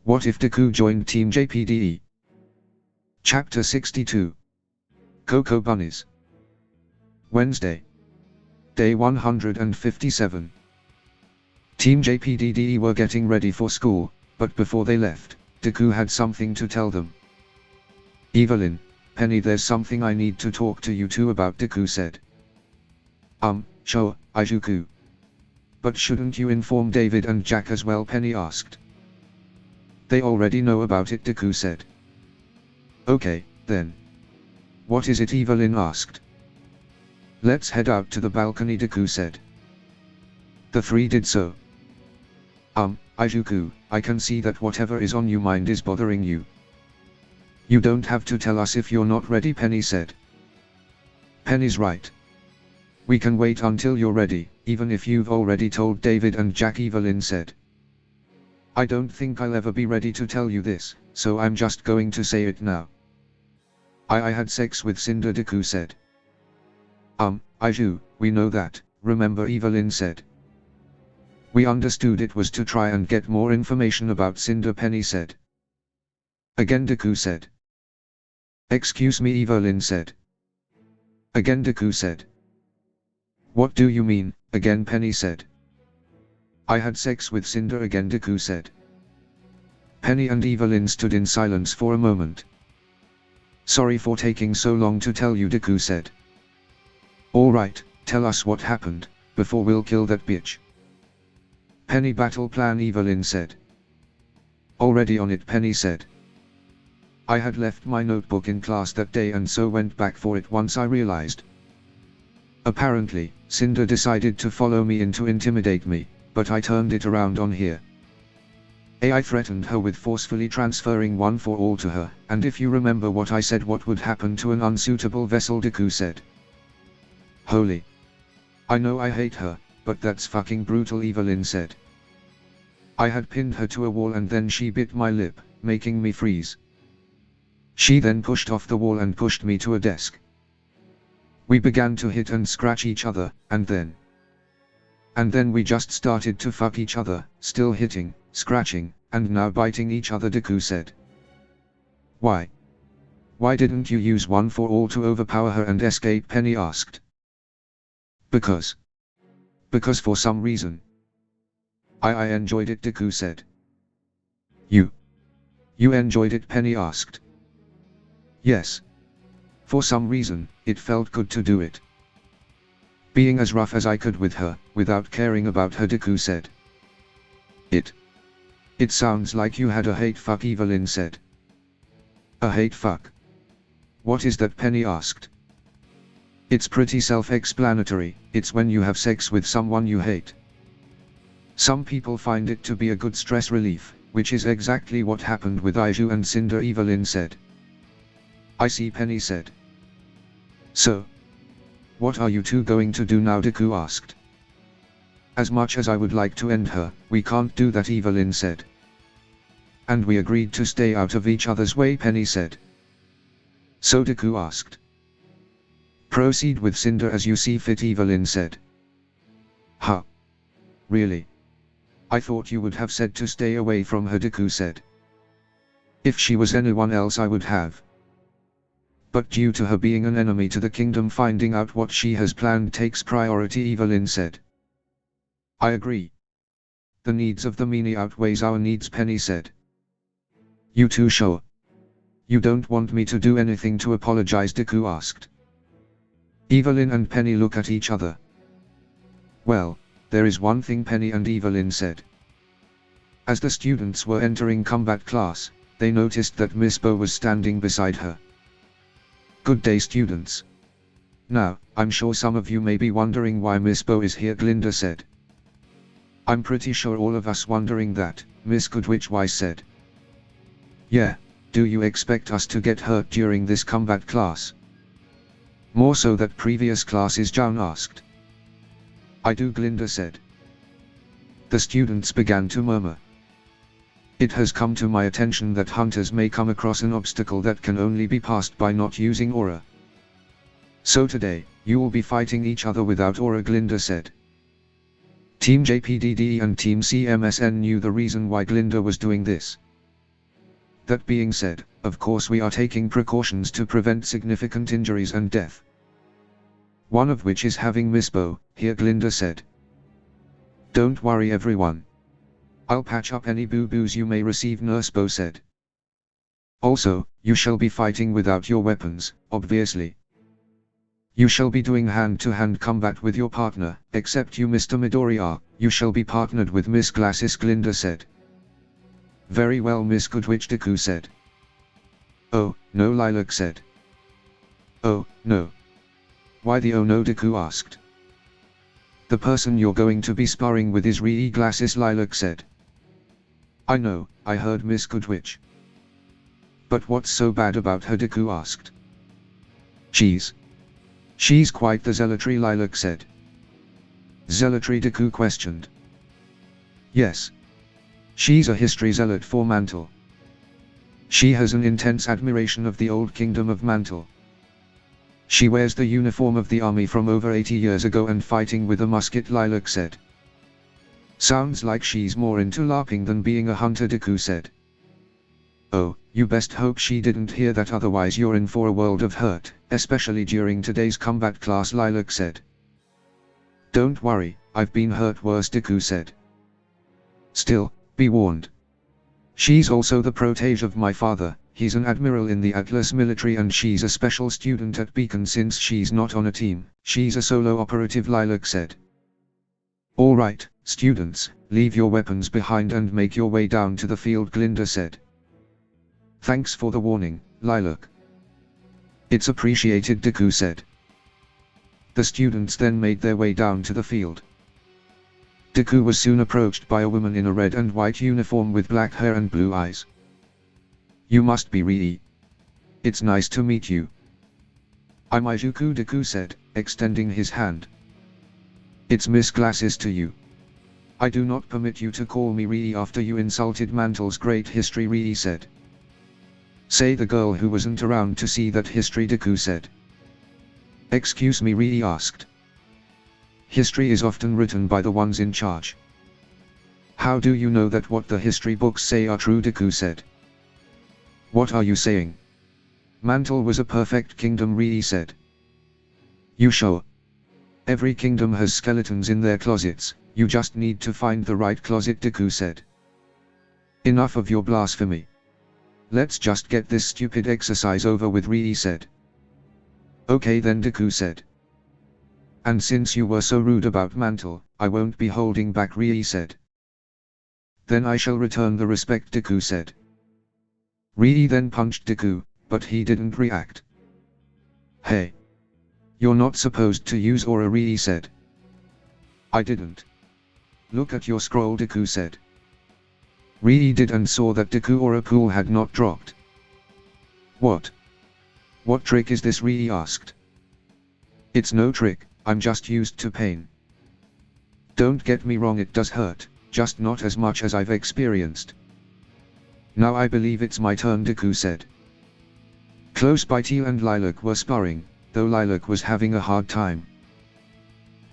What if Deku joined Team JPDE? Chapter 62. Coco Bunnies. Wednesday. Day 157. Team JPDE were getting ready for school, but before they left, Deku had something to tell them. Evelyn, Penny, there's something I need to talk to you two about, Deku said. Sure, Izuku. But shouldn't you inform David and Jack as well, Penny asked. They already know about it, Deku said. Okay, then. What is it, Evelyn asked. Let's head out to the balcony, Deku said. The three did so. Izuku, I can see that whatever is on your mind is bothering you. You don't have to tell us if you're not ready, Penny said. Penny's right. We can wait until you're ready, even if you've already told David and Jack, Evelyn said. I don't think I'll ever be ready to tell you this, so I'm just going to say it now. I had sex with Cinder, Deku said. Izu, we know that, remember, Evelyn said. We understood it was to try and get more information about Cinder, Penny said. Again, Deku said. Excuse me, Evelyn said. Again, Deku said. What do you mean, again, Penny said. I had sex with Cinder again, Deku said. Penny and Evelyn stood in silence for a moment. Sorry for taking so long to tell you, Deku said. Alright, tell us what happened, before we'll kill that bitch. Penny, battle plan, Evelyn said. Already on it, Penny said. I had left my notebook in class that day and so went back for it once I realized. Apparently, Cinder decided to follow me in to intimidate me, but I turned it around on here. I threatened her with forcefully transferring one for all to her, and if you remember what I said, what would happen to an unsuitable vessel, Deku said. Holy. I know I hate her, but that's fucking brutal, Evelyn said. I had pinned her to a wall and then she bit my lip, making me freeze. She then pushed off the wall and pushed me to a desk. We began to hit and scratch each other, and then we just started to fuck each other, still hitting, scratching, and now biting each other, Deku said. Why? Why didn't you use one for all to overpower her and escape, Penny asked. Because for some reason. I enjoyed it, Deku said. You enjoyed it, Penny asked. Yes. For some reason, it felt good to do it. Being as rough as I could with her, without caring about her, Deku said. It sounds like you had a hate fuck, Evelyn said. A hate fuck? What is that, Penny asked. It's pretty self-explanatory, it's when you have sex with someone you hate. Some people find it to be a good stress relief, which is exactly what happened with Izu and Cinder, Evelyn said. I see, Penny said. So, what are you two going to do now, Deku asked. As much as I would like to end her, we can't do that, Evelyn said. And we agreed to stay out of each other's way, Penny said. So Deku asked. Proceed with Cinder as you see fit, Evelyn said. Huh? Really? I thought you would have said to stay away from her, Deku said. If she was anyone else I would have. But due to her being an enemy to the kingdom, finding out what she has planned takes priority, Evelyn said. I agree. The needs of the many outweighs our needs, Penny said. You too sure? You don't want me to do anything to apologize, Deku asked. Evelyn and Penny look at each other. Well, there is one thing, Penny and Evelyn said. As the students were entering combat class, they noticed that Miss Bo was standing beside her. Good day, students. Now, I'm sure some of you may be wondering why Miss Bo is here, Glinda said. I'm pretty sure all of us wondering that, Miss Goodwitch said. Yeah, do you expect us to get hurt during this combat class? More so that previous classes, John asked. I do, Glinda said. The students began to murmur. It has come to my attention that hunters may come across an obstacle that can only be passed by not using aura. So today, you will be fighting each other without aura, Glinda said. Team JPDE and Team CMSN knew the reason why Glinda was doing this. That being said, of course we are taking precautions to prevent significant injuries and death. One of which is having Miss Bo here, Glinda said. Don't worry everyone. I'll patch up any boo-boos you may receive, Nurse Bo said. Also, you shall be fighting without your weapons, obviously. You shall be doing hand-to-hand combat with your partner, except you Mr. Midoriya, you shall be partnered with Miss Glasses, Glinda said. Very well Miss Goodwitch, Deku said. Oh, no, Lilac said. Oh, no. Why the oh no, Deku asked. The person you're going to be sparring with is Rie Glasses, Lilac said. I know, I heard Miss Goodwitch. But what's so bad about her, Deku asked. She's quite the zealotry, Lilac said. Zealotry, Deku questioned. Yes. She's a history zealot for Mantle. She has an intense admiration of the old kingdom of Mantle. She wears the uniform of the army from over 80 years ago and fighting with a musket, Lilac said. Sounds like she's more into LARPing than being a hunter, Deku said. Oh, you best hope she didn't hear that, otherwise you're in for a world of hurt, especially during today's combat class, Lilac said. Don't worry, I've been hurt worse, Deku said. Still, be warned. She's also the protege of my father, he's an admiral in the Atlas military and she's a special student at Beacon. Since she's not on a team, she's a solo operative, Lilac said. Alright, students, leave your weapons behind and make your way down to the field, Glinda said. Thanks for the warning, Lilac. It's appreciated, Deku said. The students then made their way down to the field. Deku was soon approached by a woman in a red and white uniform with black hair and blue eyes. You must be Rie. It's nice to meet you. I'm Izuku, Deku said, extending his hand. It's Miss Glasses to you. I do not permit you to call me Rie after you insulted Mantle's great history, Rie said. Say the girl who wasn't around to see that history, Deku said. Excuse me, Rie asked. History is often written by the ones in charge. How do you know that what the history books say are true, Deku said. What are you saying? Mantle was a perfect kingdom, Rie said. You sure? Every kingdom has skeletons in their closets, you just need to find the right closet, Deku said. Enough of your blasphemy. Let's just get this stupid exercise over with, Rie said. Okay then, Deku said. And since you were so rude about Mantle, I won't be holding back, Rie said. Then I shall return the respect, Deku said. Rie then punched Deku, but he didn't react. Hey! You're not supposed to use aura, Rie said. I didn't. Look at your scroll, Deku said. Rie did and saw that Deku aura pool had not dropped. What? What trick is this, Rie asked. It's no trick, I'm just used to pain. Don't get me wrong, it does hurt, just not as much as I've experienced. Now I believe it's my turn, Deku said. Close by, Teal and Lilac were sparring, though Lilac was having a hard time.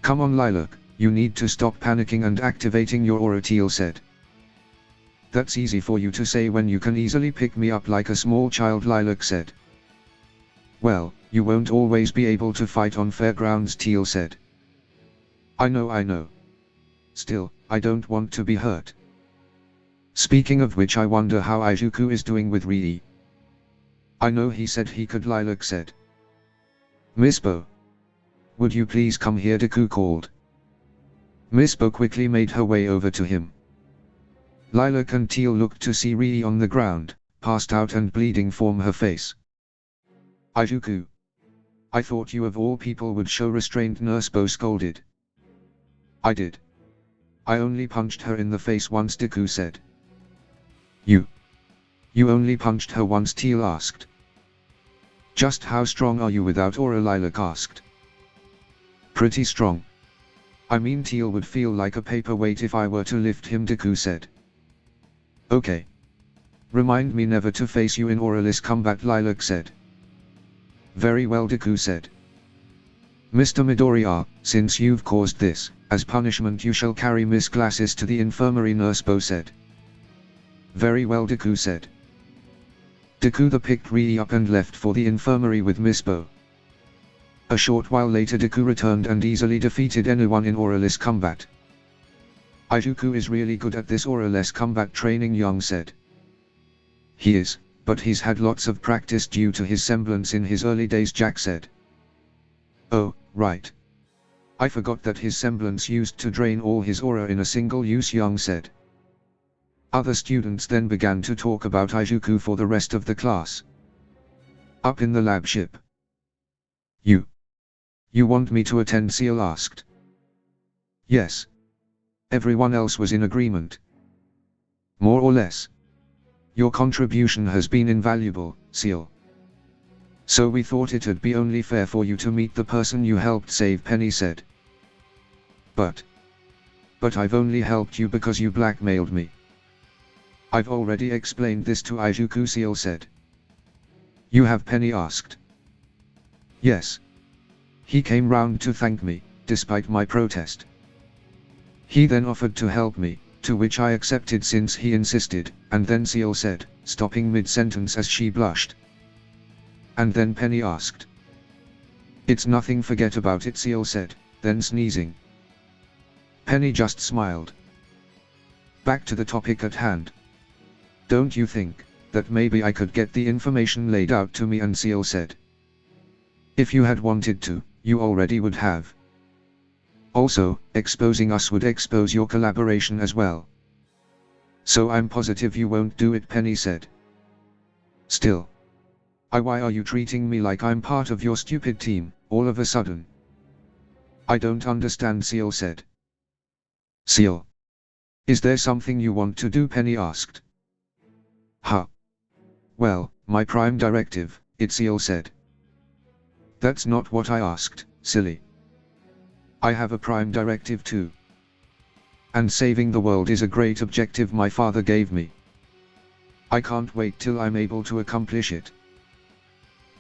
Come on Lilac, you need to stop panicking and activating your aura, Teal said. That's easy for you to say when you can easily pick me up like a small child, Lilac said. Well, you won't always be able to fight on fairgrounds, Teal said. I know. Still, I don't want to be hurt. Speaking of which, I wonder how Izuku is doing with Rie. I know he said he could, Lilac said. Miss Bo. Would you please come here, Deku called. Miss Bo quickly made her way over to him. Lilac and Teal looked to see Rie on the ground, passed out and bleeding from her face. Izuku. I thought you of all people would show restraint, Nurse Bo scolded. I did. I only punched her in the face once, Deku said. You only punched her once, Teal asked. Just how strong are you without aura, Lilac asked. Pretty strong. I mean, Teal would feel like a paperweight if I were to lift him, Deku said. Okay. Remind me never to face you in auraless combat, Lilac said. Very well, Deku said. Mr. Midoriya, since you've caused this, as punishment you shall carry Miss Glasses to the infirmary, Nurse Bo said. Very well, Deku said. Deku the picked Rie up and left for the infirmary with Miss Bo. A short while later Deku returned and easily defeated anyone in auraless combat. Izuku is really good at this auraless combat training, Young said. He is, but he's had lots of practice due to his semblance in his early days, Jack said. Oh, right. I forgot that his semblance used to drain all his aura in a single use, Young said. Other students then began to talk about Izuku for the rest of the class. Up in the lab ship. You want me to attend? Seal asked. Yes. Everyone else was in agreement. More or less. Your contribution has been invaluable, Seal. So we thought it'd be only fair for you to meet the person you helped save, Penny said. But I've only helped you because you blackmailed me. I've already explained this to Izuku, Seal said. You have? Penny asked. Yes. He came round to thank me, despite my protest. He then offered to help me, to which I accepted since he insisted, and then Seal said, stopping mid-sentence as she blushed. And then Penny asked. It's nothing, forget about it, Seal said, then sneezing. Penny just smiled. Back to the topic at hand. Don't you think that maybe I could get the information laid out to me? And Seal said. If you had wanted to, you already would have. Also, exposing us would expose your collaboration as well. So I'm positive you won't do it, Penny said. Still. Why are you treating me like I'm part of your stupid team, all of a sudden? I don't understand, Seal said. Seal. Is there something you want to do? Penny asked. Huh. Well, my prime directive, Seal said. That's not what I asked, silly. I have a prime directive too. And saving the world is a great objective my father gave me. I can't wait till I'm able to accomplish it.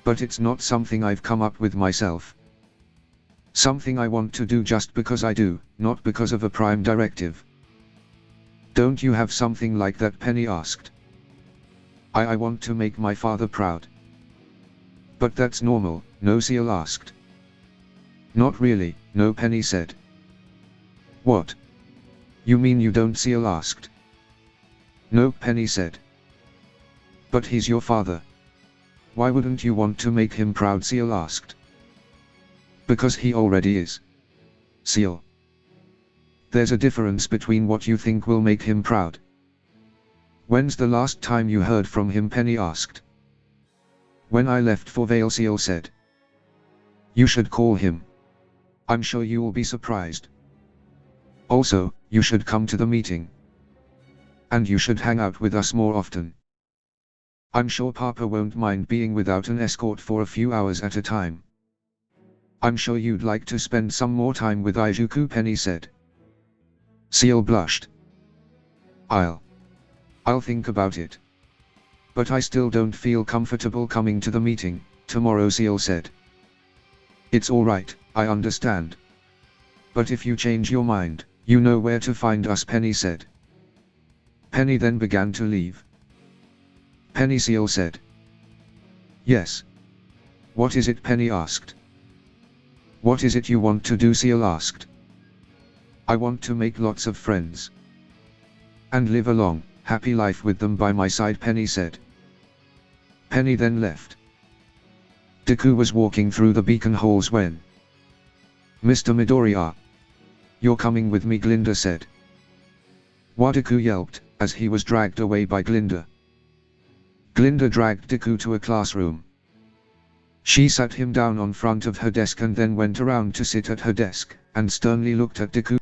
But it's not something I've come up with myself. Something I want to do just because I do, not because of a prime directive. Don't you have something like that? Penny asked. I want to make my father proud. But that's normal, no? Seal asked. Not really, no, Penny said. What? You mean you don't? Seal asked. No, Penny said. But he's your father. Why wouldn't you want to make him proud? Seal asked. Because he already is. Seal. There's a difference between what you think will make him proud. When's the last time you heard from him? Penny asked. When I left for Vale, Seal said. You should call him. I'm sure you will be surprised. Also, you should come to the meeting. And you should hang out with us more often. I'm sure Papa won't mind being without an escort for a few hours at a time. I'm sure you'd like to spend some more time with Izuku, Penny said. Seal blushed. I'll think about it. But I still don't feel comfortable coming to the meeting tomorrow, Seal said. It's alright, I understand. But if you change your mind, you know where to find us, Penny said. Penny then began to leave. Penny, Seal said. Yes. What is it? Penny asked. What is it you want to do? Seal asked. I want to make lots of friends. And live a long, happy life with them by my side, Penny said. Penny then left. Deku was walking through the beacon halls when Mr. Midoriya. You're coming with me, Glinda said. Deku yelped, as he was dragged away by Glinda. Glinda dragged Deku to a classroom. She sat him down on front of her desk and then went around to sit at her desk, and sternly looked at Deku.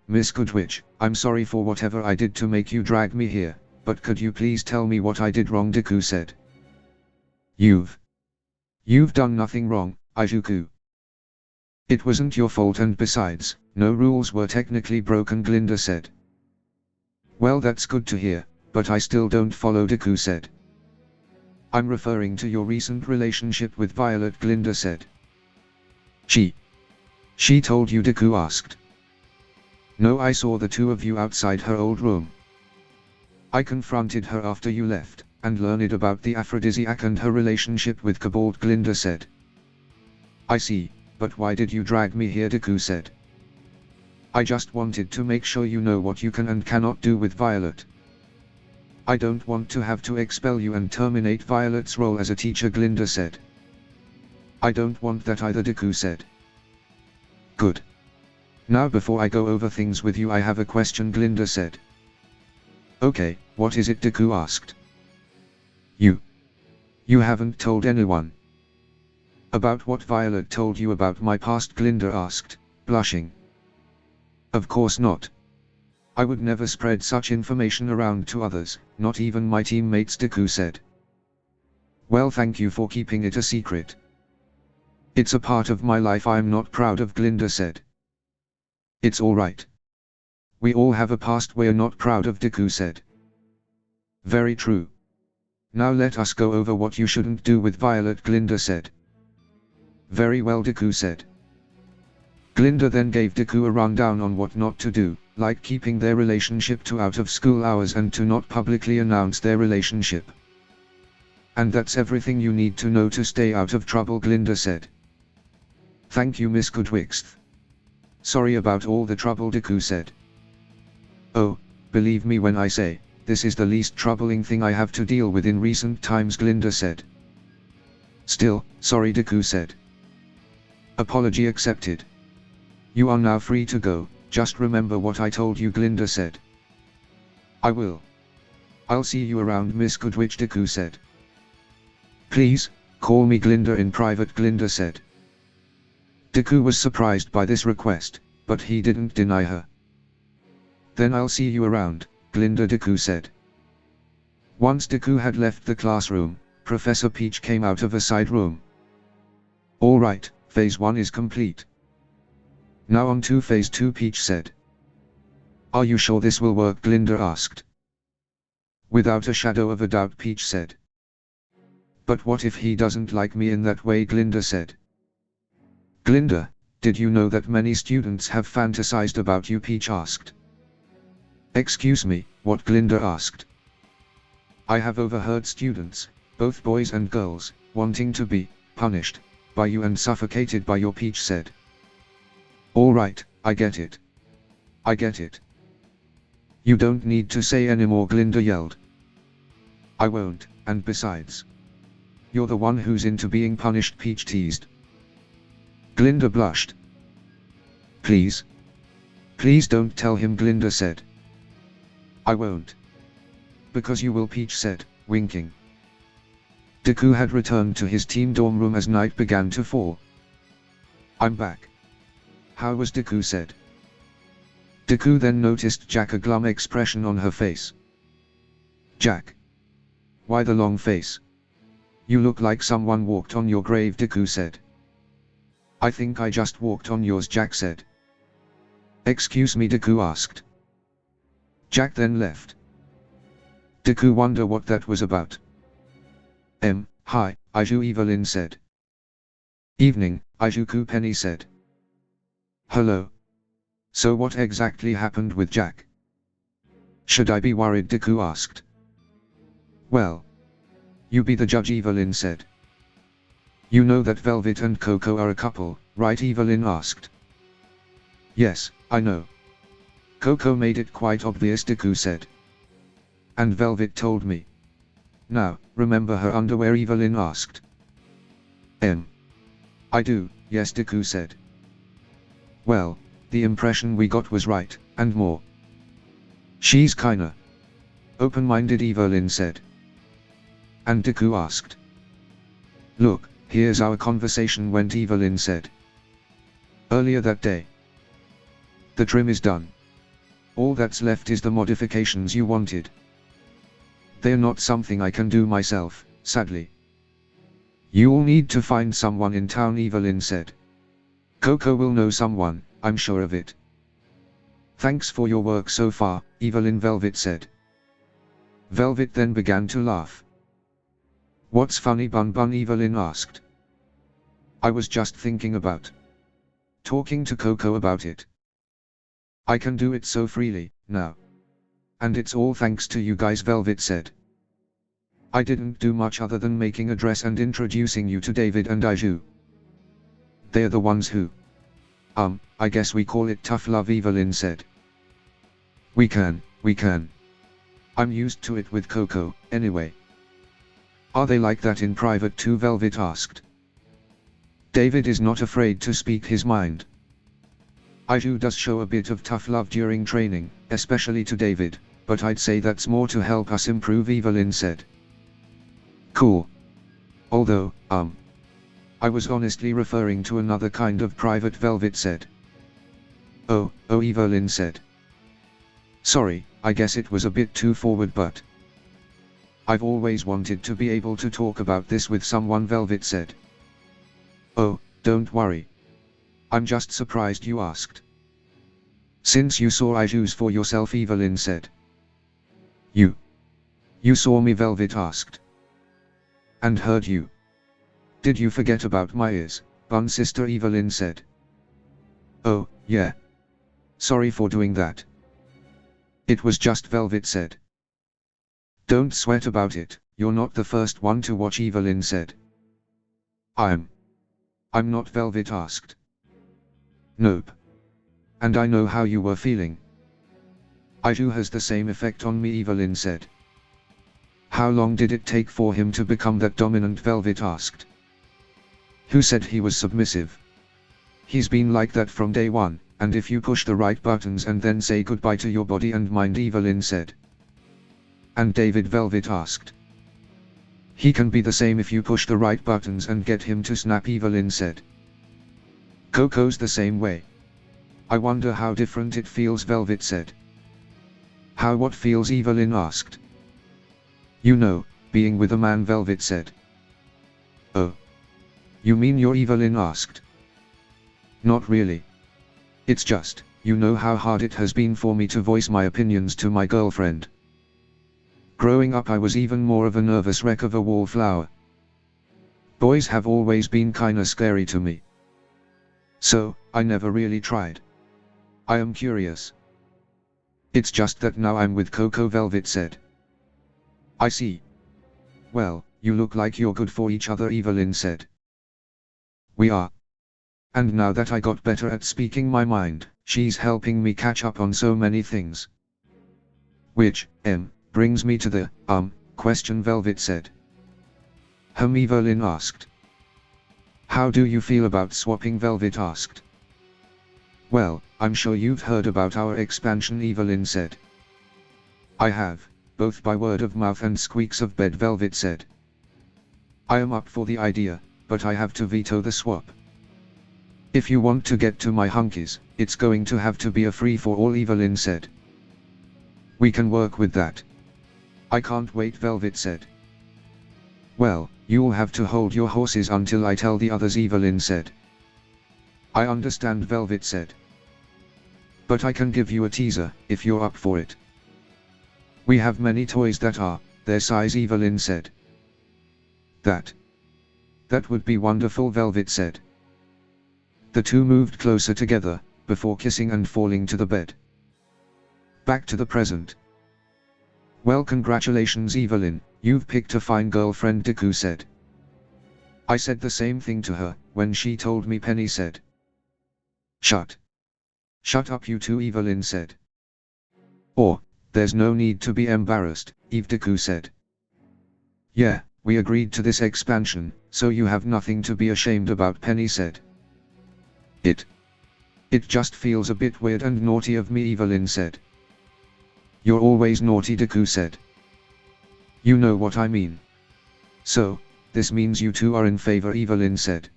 Miss Goodwitch, I'm sorry for whatever I did to make you drag me here, but could you please tell me what I did wrong? Deku said. You've done nothing wrong, Izuku. It wasn't your fault, and besides, no rules were technically broken, Glinda said. Well, that's good to hear, but I still don't follow, Deku said. I'm referring to your recent relationship with Violet, Glinda said. She told you? Deku asked. No, I saw the two of you outside her old room. I confronted her after you left, and learned about the aphrodisiac and her relationship with Kobold. Glinda said. I see, but why did you drag me here? Deku said. I just wanted to make sure you know what you can and cannot do with Violet. I don't want to have to expel you and terminate Violet's role as a teacher. Glinda said. I don't want that either. Deku said. Good. Now before I go over things with you I have a question. Glinda said. Okay, what is it? Deku asked. You haven't told anyone about what Violet told you about my past? Glinda asked, blushing. Of course not. I would never spread such information around to others, not even my teammates. Deku said. Well, thank you for keeping it a secret. It's a part of my life I'm not proud of. Glinda said. It's alright. We all have a past we're not proud of. Deku said. Very true. Now let us go over what you shouldn't do with Violet. Glinda said. Very well. Deku said. Glinda then gave Deku a rundown on what not to do, like keeping their relationship to out of school hours and to not publicly announce their relationship. And that's everything you need to know to stay out of trouble. Glinda said. Thank you, Miss Goodwixth. Sorry about all the trouble. Deku said. Oh, believe me when I say, this is the least troubling thing I have to deal with in recent times. Glinda said. Still, sorry. Deku said. Apology accepted. You are now free to go, just remember what I told you. Glinda said. I will. I'll see you around, Miss Goodwitch. Deku said. Please, call me Glinda in private. Glinda said. Deku was surprised by this request, but he didn't deny her. Then I'll see you around, Glinda. Deku said. Once Deku had left the classroom, Professor Peach came out of a side room. Alright, Phase 1 is complete. Now on to Phase 2, Peach said. Are you sure this will work? Glinda asked. Without a shadow of a doubt, Peach said. But what if he doesn't like me in that way? Glinda said. Glinda, did you know that many students have fantasized about you? Peach asked. Excuse me, what? Glinda asked. I have overheard students, both boys and girls, wanting to be punished by you and suffocated by your. Peach said. Alright, I get it. I get it. You don't need to say anymore, Glinda yelled. I won't, and besides, you're the one who's into being punished, Peach teased. Glinda blushed. Please. Please don't tell him, Glinda said. I won't. Because you will, Peach said, winking. Deku had returned to his team dorm room as night began to fall. I'm back. How was? Deku said. Deku then noticed Jack, a glum expression on her face. Jack. Why the long face? You look like someone walked on your grave, Deku said. I think I just walked on yours, Jack said. Excuse me? Deku asked. Jack then left. Deku wondered what that was about. Hi, Aiju, Evelyn said. Evening, Aijuku, Penny said. Hello. So what exactly happened with Jack? Should I be worried? Deku asked. Well, you be the judge, Evelyn said. You know that Velvet and Coco are a couple, right? Evelyn asked. Yes, I know. Coco made it quite obvious, Deku said. And Velvet told me. Now, remember her underwear? Evelyn asked. I do, yes, Deku said. Well, the impression we got was right, and more. She's kinda open-minded, Evelyn said. And Deku asked. Look, here's our conversation went, Evelyn said. Earlier that day. The trim is done. All that's left is the modifications you wanted. They're not something I can do myself, sadly. You'll need to find someone in town, Evelyn said. Coco will know someone, I'm sure of it. Thanks for your work so far, Evelyn, Velvet said. Velvet then began to laugh. What's funny, Bun Bun? Evelyn asked. I was just thinking about talking to Coco about it. I can do it so freely, now. And it's all thanks to you guys, Velvet said. I didn't do much other than making a dress and introducing you to David and Iju. They're the ones who. I guess we call it tough love, Evelyn said. We can. I'm used to it with Coco, anyway. Are they like that in private too? Velvet asked. David is not afraid to speak his mind. Iju does show a bit of tough love during training, especially to David, but I'd say that's more to help us improve, Evelyn said. Cool. Although, I was honestly referring to another kind of private, Velvet said. Oh, Evelyn said. Sorry, I guess it was a bit too forward, but I've always wanted to be able to talk about this with someone, Velvet said. Oh, don't worry. I'm just surprised you asked. Since you saw Iju's for yourself, Evelyn said. You saw me, Velvet asked. And heard you. Did you forget about my ears, Bun sister? Evelyn said. Oh, yeah. Sorry for doing that. It was just, Velvet said. Don't sweat about it, you're not the first one to watch, Evelyn said. I'm not, Velvet asked. Nope. And I know how you were feeling. Iju has the same effect on me, Evelyn said. How long did it take for him to become that dominant? Velvet asked. Who said he was submissive? He's been like that from day one, and if you push the right buttons and then say goodbye to your body and mind, Evelyn said. And David? Velvet asked. He can be the same if you push the right buttons and get him to snap, Evelyn said. Coco's the same way. I wonder how different it feels, Velvet said. How what feels? Evelyn asked. You know, being with a man, Velvet said. Oh. You mean you're? Evelyn asked. Not really. It's just, you know how hard it has been for me to voice my opinions to my girlfriend. Growing up I was even more of a nervous wreck of a wallflower. Boys have always been kinda scary to me. So, I never really tried. I am curious. It's just that now I'm with Coco, Velvet said. I see. Well, you look like you're good for each other, Evelyn said. We are. And now that I got better at speaking my mind, she's helping me catch up on so many things. Which, brings me to the, question, Velvet said. Evelyn asked. How do you feel about swapping? Velvet asked. Well, I'm sure you've heard about our expansion, Evelyn said. I have, both by word of mouth and squeaks of bed, Velvet said. I am up for the idea, but I have to veto the swap. If you want to get to my hunkies, it's going to have to be a free-for-all, Evelyn said. We can work with that. I can't wait, Velvet said. Well, you'll have to hold your horses until I tell the others, Evelyn said. I understand, Velvet said. But I can give you a teaser, if you're up for it. We have many toys that are their size, Evelyn said. That would be wonderful, Velvet said. The two moved closer together, before kissing and falling to the bed. Back to the present. Well, congratulations, Evelyn, you've picked a fine girlfriend, Deku said. I said the same thing to her, when she told me, Penny said. Shut up, you two, Evelyn said. There's no need to be embarrassed, Deku said. Yeah, we agreed to this expansion, so you have nothing to be ashamed about, Penny said. It just feels a bit weird and naughty of me, Evelyn said. You're always naughty, Deku said. You know what I mean. So, this means you two are in favor, Evelyn said.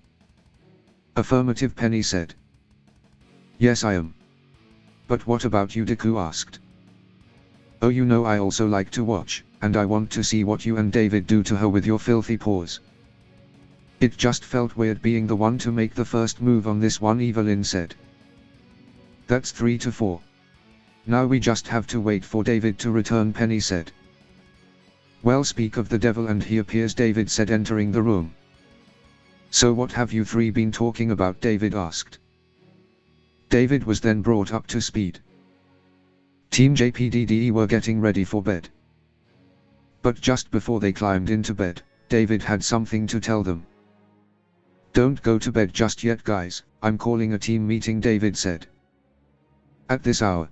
Affirmative, Penny said. Yes, I am. But what about you, Deku asked. Oh, you know I also like to watch, and I want to see what you and David do to her with your filthy paws. It just felt weird being the one to make the first move on this one, Evelyn said. That's 3-4. Now we just have to wait for David to return, Penny said. Well, speak of the devil and he appears, David said, entering the room. So what have you three been talking about? David asked. David was then brought up to speed. Team JPDE were getting ready for bed. But just before they climbed into bed, David had something to tell them. "Don't go to bed just yet guys, I'm calling a team meeting," David said. "At this hour?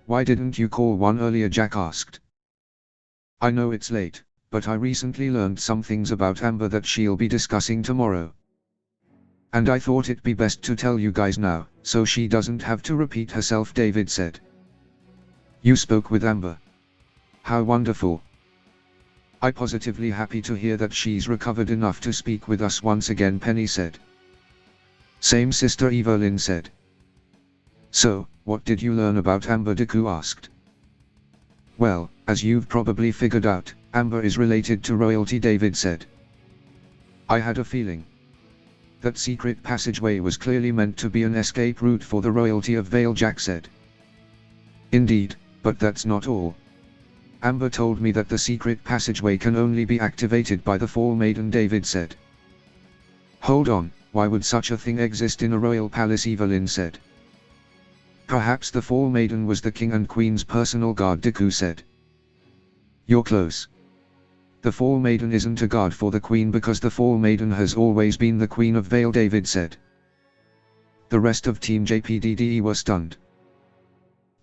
Why didn't you call one earlier?" Jack asked. "I know it's late, but I recently learned some things about Amber that she'll be discussing tomorrow. And I thought it'd be best to tell you guys now, so she doesn't have to repeat herself," David said. "You spoke with Amber? How wonderful. I'm positively happy to hear that she's recovered enough to speak with us once again," Penny said. "Same, Sister Evelyn said." "So, what did you learn about Amber?" Deku asked. "Well, as you've probably figured out, Amber is related to royalty," David said. "I had a feeling. That secret passageway was clearly meant to be an escape route for the royalty of Vale," Jack said. "Indeed, but that's not all. Amber told me that the secret passageway can only be activated by the Fall Maiden," David said. "Hold on, why would such a thing exist in a royal palace?" Evelyn said. "Perhaps the Fall Maiden was the king and queen's personal guard," Deku said. "You're close. The Fall Maiden isn't a guard for the queen because the Fall Maiden has always been the queen of Vale," David said. The rest of Team JPDE were stunned.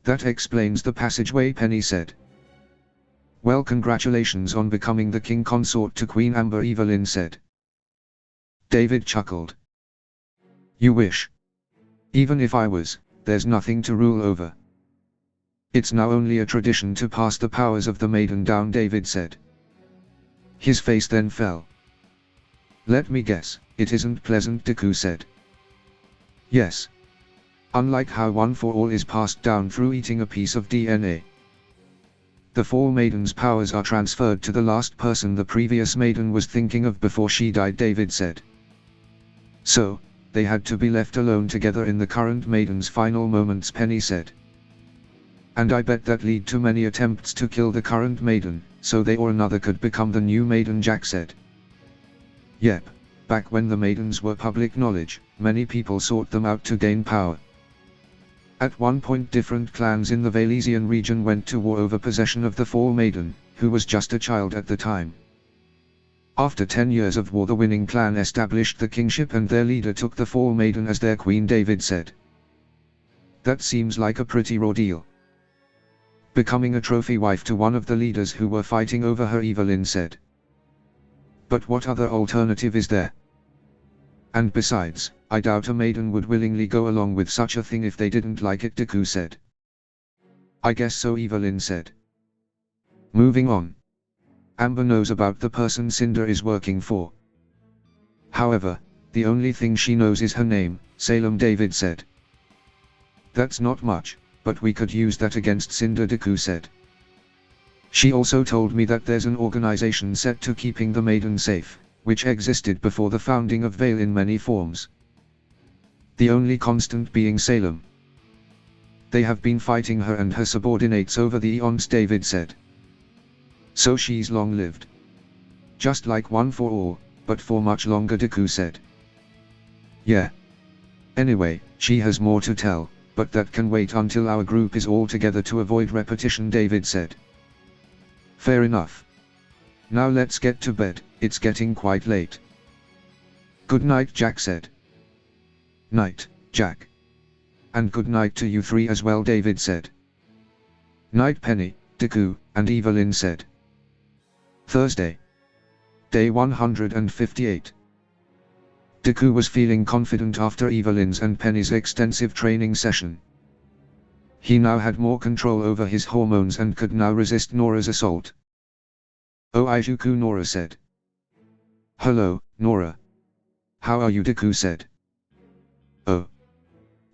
"That explains the passageway," Penny said. "Well, congratulations on becoming the king consort to Queen Amber," Evelyn said. David chuckled. "You wish. Even if I was, there's nothing to rule over. It's now only a tradition to pass the powers of the maiden down," David said. His face then fell. "Let me guess, it isn't pleasant," Deku said. "Yes. Unlike how One for All is passed down through eating a piece of DNA. The Fall Maiden's powers are transferred to the last person the previous maiden was thinking of before she died," David said. "So, they had to be left alone together in the current maiden's final moments," Penny said. "And I bet that lead to many attempts to kill the current maiden, so they or another could become the new maiden," Jack said. "Yep, back when the maidens were public knowledge, many people sought them out to gain power. At one point different clans in the Valesian region went to war over possession of the Fall Maiden, who was just a child at the time. After 10 years of war the winning clan established the kingship and their leader took the Fall Maiden as their queen," David said. "That seems like a pretty raw deal. Becoming a trophy wife to one of the leaders who were fighting over her," Evelyn said. "But what other alternative is there? And besides, I doubt a maiden would willingly go along with such a thing if they didn't like it," Deku said. "I guess so," Evelyn said. "Moving on. Amber knows about the person Cinder is working for. However, the only thing she knows is her name, Salem," David said. "That's not much, but we could use that against Cinder," Deku said. "She also told me that there's an organization set to keeping the maiden safe, which existed before the founding of Vale in many forms. The only constant being Salem. They have been fighting her and her subordinates over the eons," David said. "So she's long-lived. Just like One for All, but for much longer," Deku said. "Yeah. Anyway, she has more to tell, but that can wait until our group is all together to avoid repetition," David said. "Fair enough. Now let's get to bed, it's getting quite late." "Good night," Jack said. "Night, Jack. And good night to you three as well," David said. "Night, Penny, Deku, and Evelyn said." Thursday. Day 158. Deku was feeling confident after Evelyn's and Penny's extensive training session. He now had more control over his hormones and could now resist Nora's assault. "Oh, Ijuku," Nora said. "Hello, Nora. How are you?" Deku said. "Oh.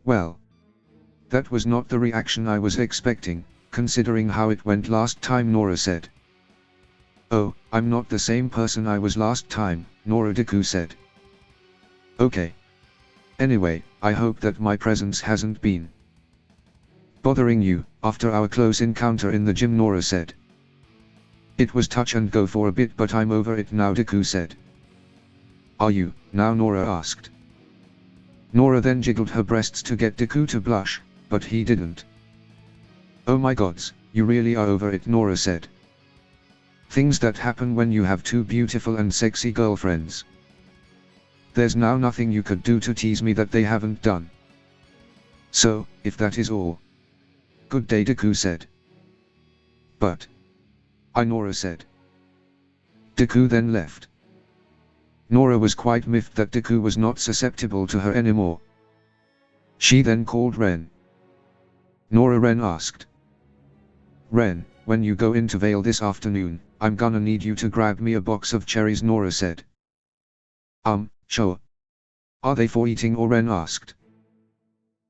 Well. That was not the reaction I was expecting, considering how it went last time," Nora said. "Oh, I'm not the same person I was last time," Nora, Deku said. "Okay. Anyway, I hope that my presence hasn't been bothering you after our close encounter in the gym," Nora said. "It was touch and go for a bit, but I'm over it now," Deku said. "Are you, now?" Nora asked. Nora then jiggled her breasts to get Deku to blush, but he didn't. "Oh my gods, you really are over it," Nora said. Things that happen when you have two beautiful and sexy girlfriends. There's now nothing you could do to tease me that they haven't done. So, if that is all. Good day, Deku said. But. Nora said. Deku then left. Nora was quite miffed that Deku was not susceptible to her anymore. She then called Ren. Ren asked. Ren, when you go into Vale this afternoon, I'm gonna need you to grab me a box of cherries, Nora said. Sure. Are they for eating, or Ren asked.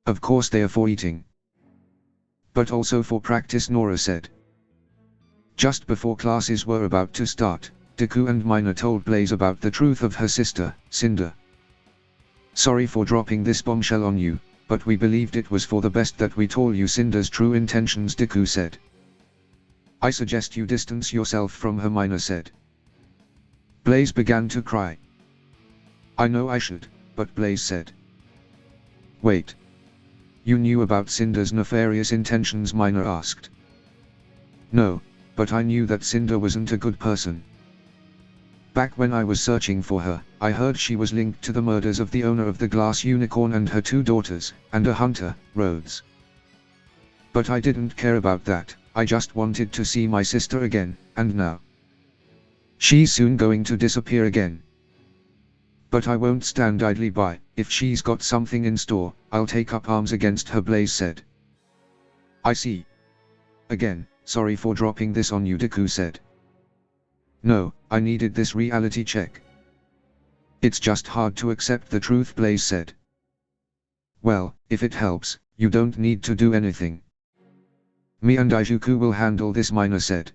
Of course they are for eating. But also for practice, Nora said. Just before classes were about to start, Deku and Mina told Blaze about the truth of her sister, Cinder. Sorry for dropping this bombshell on you, but we believed it was for the best that we told you Cinder's true intentions, Deku said. I suggest you distance yourself from her, Mina said. Blaze began to cry. I know I should, but Blaze said. Wait. You knew about Cinder's nefarious intentions, Mina asked. No, but I knew that Cinder wasn't a good person. Back when I was searching for her, I heard she was linked to the murders of the owner of the glass unicorn and her two daughters, and a hunter, Rhodes. But I didn't care about that, I just wanted to see my sister again, and now. She's soon going to disappear again. But I won't stand idly by. If she's got something in store, I'll take up arms against her, Blaze said. I see. Again, sorry for dropping this on you, Deku said. No, I needed this reality check. It's just hard to accept the truth, Blaze said. Well, if it helps, you don't need to do anything. Me and Izuku will handle this, Mina said.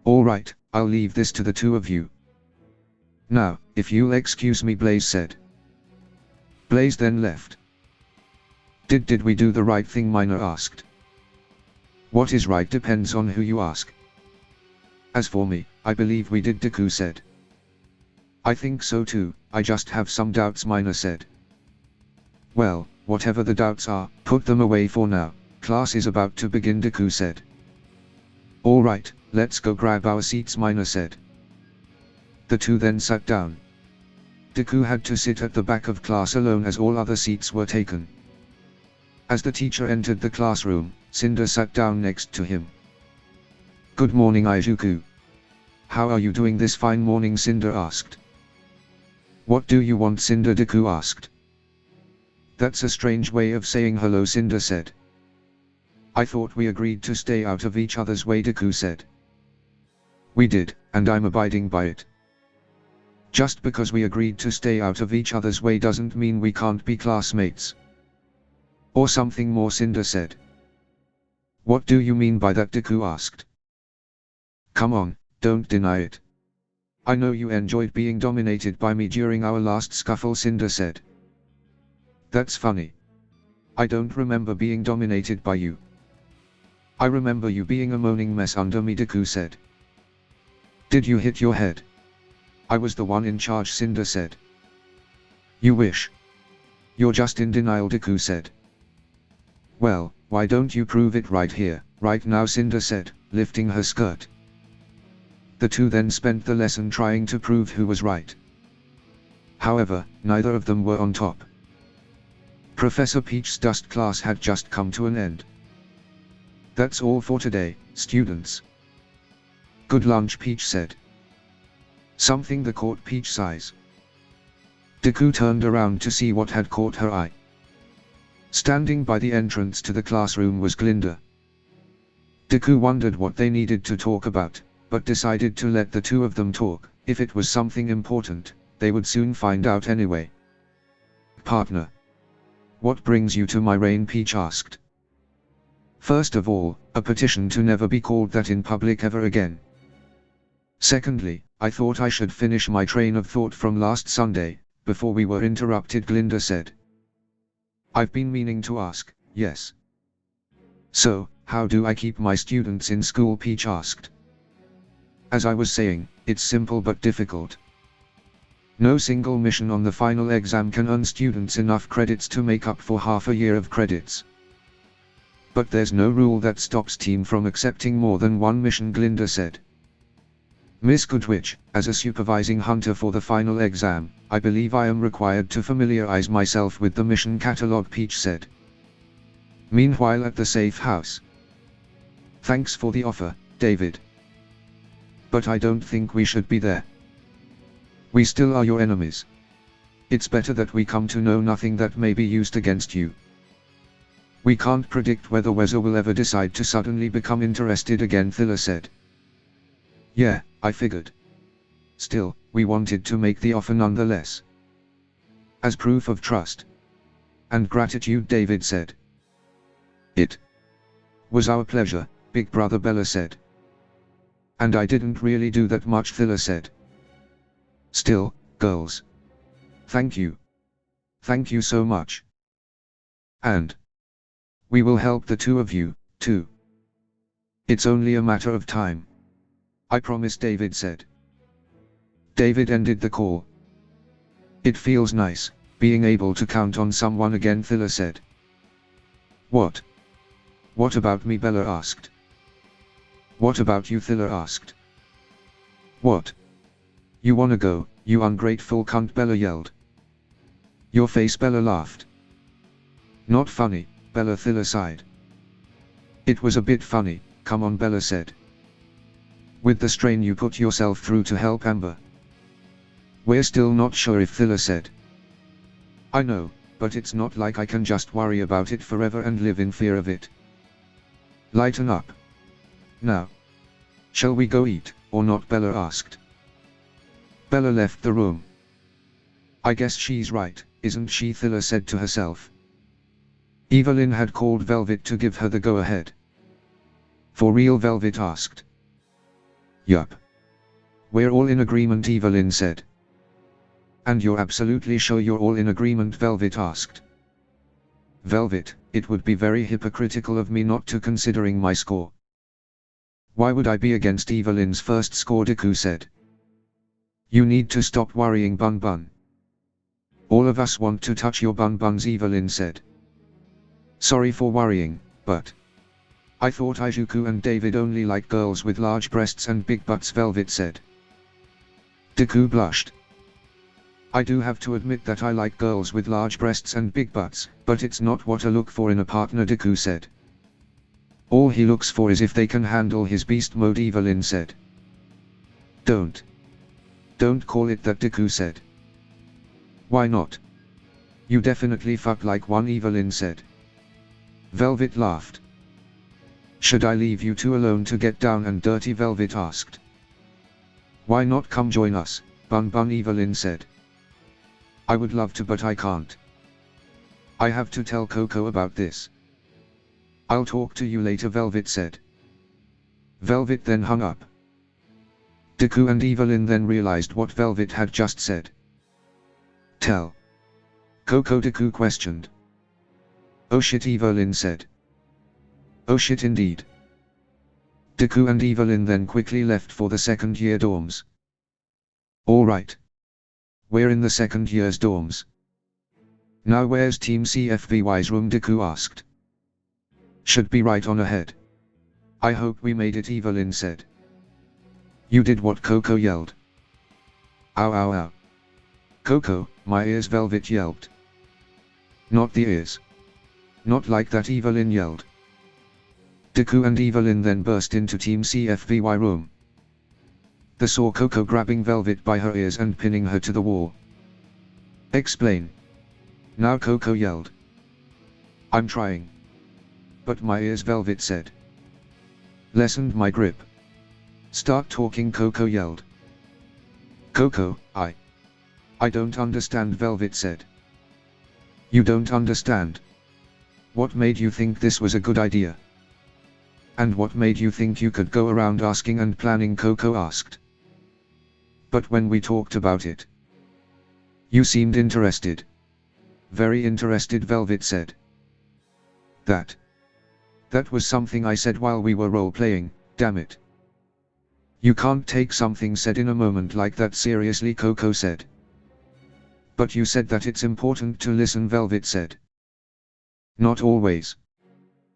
Alright, I'll leave this to the two of you. Now, if you'll excuse me, Blaze said. Blaze then left. Did we do the right thing, Mina asked. What is right depends on who you ask. As for me, I believe we did, Deku said. I think so too, I just have some doubts, Mina said. Well, whatever the doubts are, put them away for now, class is about to begin, Deku said. Alright, let's go grab our seats, Mina said. The two then sat down. Deku had to sit at the back of class alone as all other seats were taken. As the teacher entered the classroom, Cinder sat down next to him. Good morning, Izuku. How are you doing this fine morning, Cinder asked. What do you want, Cinder, Deku asked. That's a strange way of saying hello, Cinder said. I thought we agreed to stay out of each other's way, Deku said. We did, and I'm abiding by it. Just because we agreed to stay out of each other's way doesn't mean we can't be classmates. Or something more, Cinder said. What do you mean by that, Deku asked. Come on, don't deny it. I know you enjoyed being dominated by me during our last scuffle, Cinder said. That's funny. I don't remember being dominated by you. I remember you being a moaning mess under me, Deku said. Did you hit your head? I was the one in charge, Cinder said. You wish. You're just in denial, Deku said. Well, why don't you prove it right here, right now, Cinder said, lifting her skirt. The two then spent the lesson trying to prove who was right. However, neither of them were on top. Professor Peach's dust class had just come to an end. That's all for today, students. Good lunch, Peach said. Something that caught Peach's eyes. Deku turned around to see what had caught her eye. Standing by the entrance to the classroom was Glinda. Deku wondered what they needed to talk about, but decided to let the two of them talk. If it was something important, they would soon find out anyway. Partner. What brings you to my reign, Peach asked. First of all, a petition to never be called that in public ever again. Secondly, I thought I should finish my train of thought from last Sunday, before we were interrupted, Glinda said. I've been meaning to ask, yes. So, how do I keep my students in school, Peach asked. As I was saying, it's simple but difficult. No single mission on the final exam can earn students enough credits to make up for half a year of credits. But there's no rule that stops team from accepting more than one mission, Glinda said. Miss Goodwitch, as a supervising hunter for the final exam, I believe I am required to familiarize myself with the mission catalog, Peach said. Meanwhile at the safe house. Thanks for the offer, David. But I don't think we should be there. We still are your enemies. It's better that we come to know nothing that may be used against you. We can't predict whether Weza will ever decide to suddenly become interested again, Thilla said. Yeah, I figured. Still, we wanted to make the offer nonetheless. As proof of trust and gratitude, David said. It was our pleasure, Big Brother Bella said. And I didn't really do that much, Thilla said. Still, girls. Thank you. Thank you so much. And we will help the two of you, too. It's only a matter of time. I promise, David said. David ended the call. It feels nice, being able to count on someone again, Thilla said. What? What about me, Bella asked. What about you, Thilla asked. What? You wanna go, you ungrateful cunt, Bella yelled. Your face, Bella laughed. Not funny, Bella, Thilla sighed. It was a bit funny, come on, Bella said. With the strain you put yourself through to help Amber. We're still not sure if, Thilla said. I know, but it's not like I can just worry about it forever and live in fear of it. Lighten up. Now. Shall we go eat, or not, Bella asked. Bella left the room. I guess she's right, isn't she, Thilla said to herself. Evelyn had called Velvet to give her the go-ahead. For real, Velvet asked. Yup. We're all in agreement, Evelyn said. And you're absolutely sure you're all in agreement, Velvet asked. Velvet, it would be very hypocritical of me not to, considering my score. Why would I be against Evelyn's first score, Deku said. You need to stop worrying, Bun Bun. All of us want to touch your bun buns, Evelyn said. Sorry for worrying, but I thought Izuku and David only like girls with large breasts and big butts, Velvet said. Deku blushed. I do have to admit that I like girls with large breasts and big butts, but it's not what I look for in a partner, Deku said. All he looks for is if they can handle his beast mode, Evelyn said. Don't call it that, Deku said. Why not? You definitely fuck like one, Evelyn said. Velvet laughed. Should I leave you two alone to get down and dirty, Velvet asked. Why not come join us, Bun Bun, Evelyn said. I would love to, but I can't. I have to tell Coco about this. I'll talk to you later, Velvet said. Velvet then hung up. Deku and Evelyn then realized what Velvet had just said. Tell Coco, Deku questioned. Oh shit, Evelyn said. Oh shit indeed. Deku and Evelyn then quickly left for the second year dorms. Alright. We're in the second year's dorms. Now where's Team CFVY's room, Deku asked. Should be right on ahead. I hope we made it, Evelyn said. You did what, Coco yelled. Ow ow ow. Coco, my ears, Velvet yelped. Not the ears. Not like that, Evelyn yelled. Deku and Evelyn then burst into Team CFVY room. They saw Coco grabbing Velvet by her ears and pinning her to the wall. Explain. Now, Coco yelled. I'm trying. But my ears, Velvet said. Lessened my grip. Start talking, Coco yelled. Coco, I don't understand, Velvet said. You don't understand? What made you think this was a good idea? And what made you think you could go around asking and planning, Coco asked. But when we talked about it, you seemed interested. Very interested, Velvet said. That was something I said while we were role-playing, damn it. You can't take something said in a moment like that seriously, Coco said. But you said that it's important to listen, Velvet said. Not always.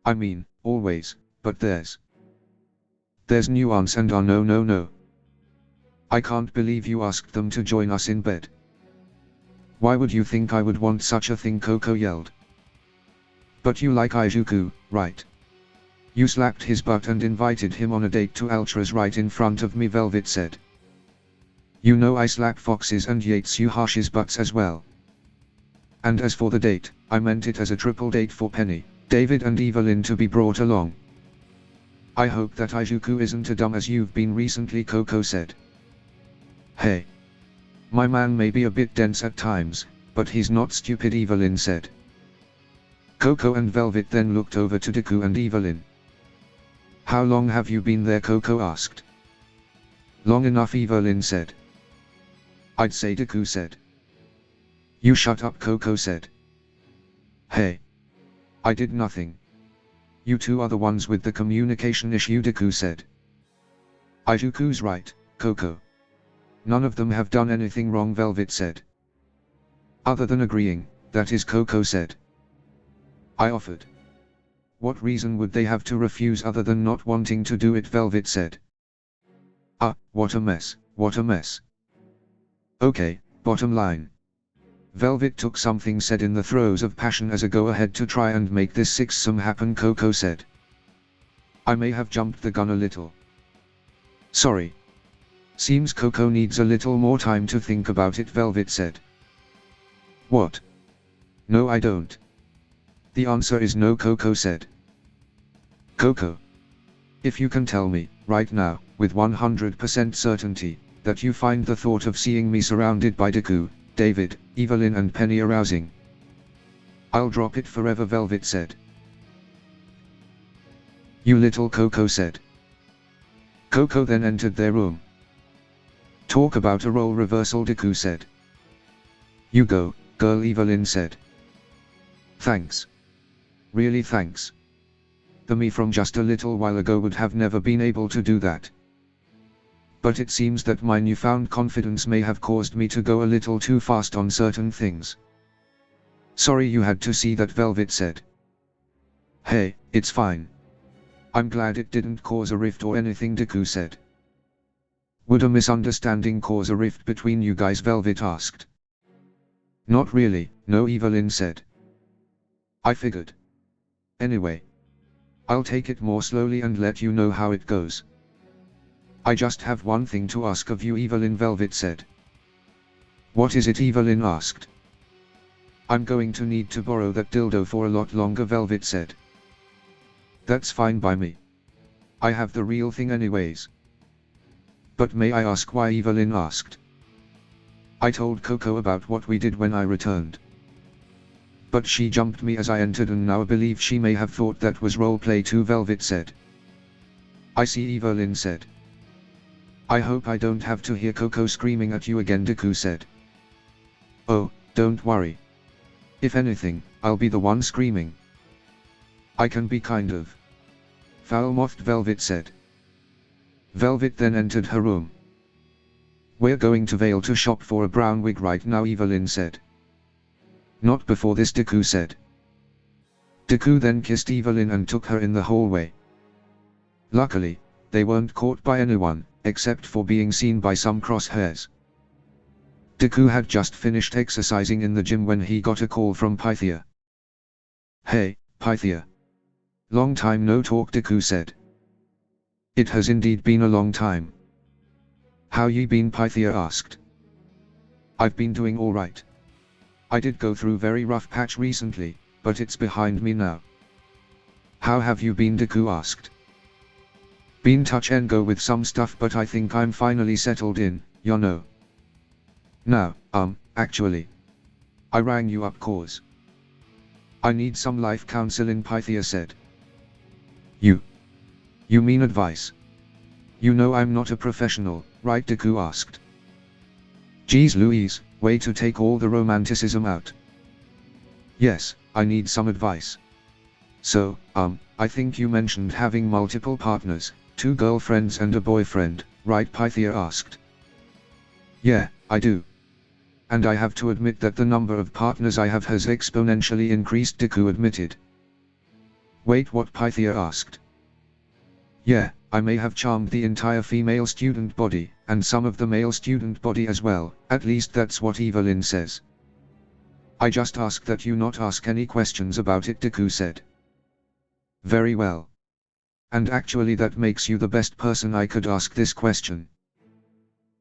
I mean, always, but there's nuance and no. I can't believe you asked them to join us in bed. Why would you think I would want such a thing? Coco yelled. But you like Izuku, right? You slapped his butt and invited him on a date to Ultras right in front of me, Velvet said. You know I slap foxes and Yates-Yuhashi's butts as well. And as for the date, I meant it as a triple date for Penny, David and Evelyn to be brought along. I hope that Izuku isn't as dumb as you've been recently, Coco said. Hey. My man may be a bit dense at times, but he's not stupid, Evelyn said. Coco and Velvet then looked over to Deku and Evelyn. How long have you been there? Coco asked. Long enough, Evelyn said. I'd say, Deku said. You shut up, Coco said. Hey. I did nothing. You two are the ones with the communication issue, Deku said. Izuku's right, Coco. None of them have done anything wrong, Velvet said. Other than agreeing, that is, Coco said. I offered. What reason would they have to refuse other than not wanting to do it? Velvet said. Ah, what a mess, what a mess. Okay, bottom line. Velvet took something said in the throes of passion as a go-ahead to try and make this sixsome happen, Coco said. I may have jumped the gun a little. Sorry. Seems Coco needs a little more time to think about it, Velvet said. What? No, I don't. The answer is no, Coco said. Coco. If you can tell me, right now, with 100% certainty, that you find the thought of seeing me surrounded by Deku, David, Evelyn and Penny arousing, I'll drop it forever, Velvet said. You little, Coco said. Coco then entered their room. Talk about a role reversal, Deku said. You go, girl, Evelyn said. Thanks. Really thanks. The me from just a little while ago would have never been able to do that. But it seems that my newfound confidence may have caused me to go a little too fast on certain things. Sorry you had to see that, Velvet said. Hey, it's fine. I'm glad it didn't cause a rift or anything, Deku said. Would a misunderstanding cause a rift between you guys? Velvet asked. Not really, no, Evelyn said. I figured. Anyway. I'll take it more slowly and let you know how it goes. I just have one thing to ask of you, Evelyn, Velvet said. What is it? Evelyn asked. I'm going to need to borrow that dildo for a lot longer, Velvet said. That's fine by me. I have the real thing anyways. But may I ask why? Evelyn asked. I told Coco about what we did when I returned. But she jumped me as I entered and now I believe she may have thought that was roleplay too, Velvet said. I see, Evelyn said. I hope I don't have to hear Coco screaming at you again, Deku said. Oh, don't worry. If anything, I'll be the one screaming. I can be kind of foul-mouthed, Velvet said. Velvet then entered her room. We're going to Vale to shop for a brown wig right now, Evelyn said. Not before this, Deku said. Deku then kissed Evelyn and took her in the hallway. Luckily, they weren't caught by anyone, except for being seen by some crosshairs. Deku had just finished exercising in the gym when he got a call from Pythia. Hey, Pythia. Long time no talk, Deku said. It has indeed been a long time. How ye been? Pythia asked. I've been doing alright. I did go through very rough patch recently, but it's behind me now. How have you been? Deku asked. Been touch and go with some stuff, but I think I'm finally settled in, you know. Now, actually. I rang you up cause I need some life counseling, Pythia said. You mean advice? You know I'm not a professional, right? Deku asked. Geez Louise, way to take all the romanticism out. Yes, I need some advice. So, I think you mentioned having multiple partners, 2 girlfriends and a boyfriend, right? Pythia asked. Yeah, I do. And I have to admit that the number of partners I have has exponentially increased, Deku admitted. Wait, what? Pythia asked. Yeah, I may have charmed the entire female student body, and some of the male student body as well, at least that's what Evelyn says. I just ask that you not ask any questions about it, Deku said. Very well. And actually that makes you the best person I could ask this question.